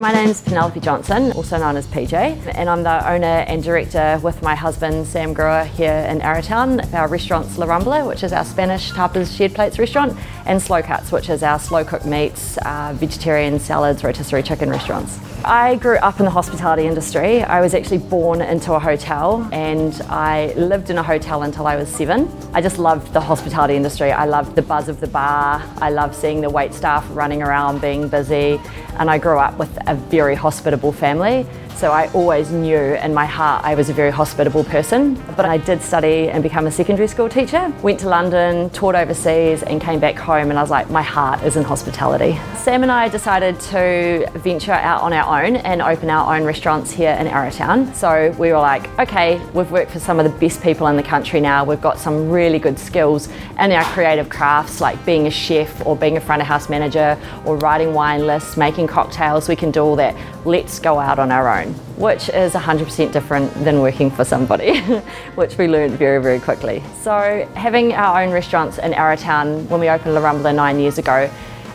My name's Penelope Johnson, also known as PJ, and I'm the owner and director with my husband Sam Brewer here in Arrowtown. Our restaurant's La Rumbler, which is our Spanish tapas shared plates restaurant, and Slow Cuts, which is our slow cooked meats, vegetarian salads, rotisserie chicken restaurants. I grew up in the hospitality industry. I was actually born into a hotel and I lived in a hotel until I was 7. I just loved the hospitality industry. I loved the buzz of the bar. I loved seeing the wait staff running around being busy, and I grew up with a very hospitable family. So I always knew in my heart I was a very hospitable person. But I did study and become a secondary school teacher. Went to London, taught overseas, and came back home, and I was like, my heart is in hospitality. Sam and I decided to venture out on our own and open our own restaurants here in Arrowtown. So we were like, okay, we've worked for some of the best people in the country now. We've got some really good skills in our creative crafts, like being a chef or being a front of house manager or writing wine lists, making cocktails. We can do all that. Let's go out on our own, which is 100% different than working for somebody, which we learned very, very quickly. So having our own restaurants in Arrowtown, when we opened La Rumbler 9 years ago,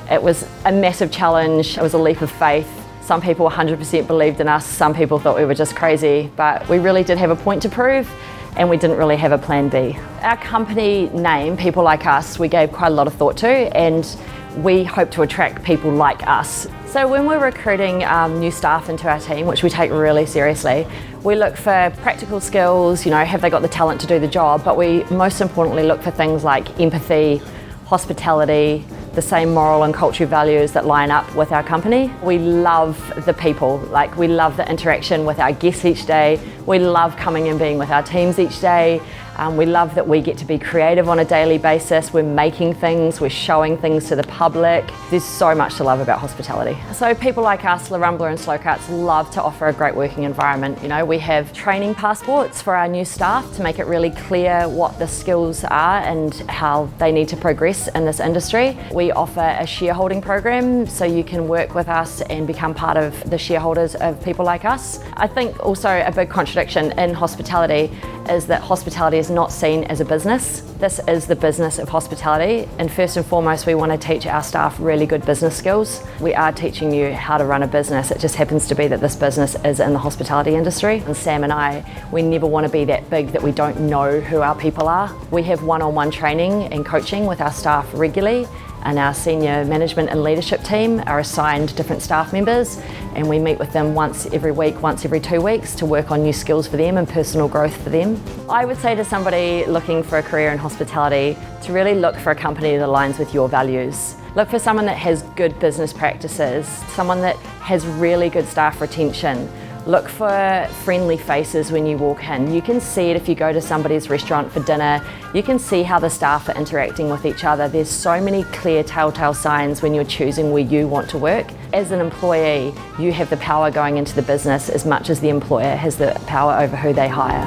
it was a massive challenge. It was a leap of faith. Some people 100% believed in us. Some people thought we were just crazy, but we really did have a point to prove, and we didn't really have a plan B. Our company name, People Like Us, we gave quite a lot of thought to, and we hope to attract people like us. So when we're recruiting new staff into our team, which we take really seriously, we look for practical skills, have they got the talent to do the job, but we most importantly look for things like empathy, hospitality, the same moral and cultural values that line up with our company. We love the people, we love the interaction with our guests each day. We love coming and being with our teams each day. We love that we get to be creative on a daily basis. We're making things, we're showing things to the public. There's so much to love about hospitality. So people like us, La Rumbler and Slow Cuts, love to offer a great working environment. We have training passports for our new staff to make it really clear what the skills are and how they need to progress in this industry. We offer a shareholding program so you can work with us and become part of the shareholders of People Like Us. I think also a big contradiction in hospitality is that hospitality is not seen as a business. This is the business of hospitality, and first and foremost we want to teach our staff really good business skills. We are teaching you how to run a business. It just happens to be that this business is in the hospitality industry, and Sam and I, we never want to be that big that we don't know who our people are. We have one-on-one training and coaching with our staff regularly, and our senior management and leadership team are assigned different staff members, and we meet with them once every week, once every 2 weeks to work on new skills for them and personal growth for them. I would say to somebody looking for a career in hospitality to really look for a company that aligns with your values. Look for someone that has good business practices, someone that has really good staff retention. Look for friendly faces when you walk in. You can see it if you go to somebody's restaurant for dinner. You can see how the staff are interacting with each other. There's so many clear telltale signs when you're choosing where you want to work. As an employee, you have the power going into the business as much as the employer has the power over who they hire.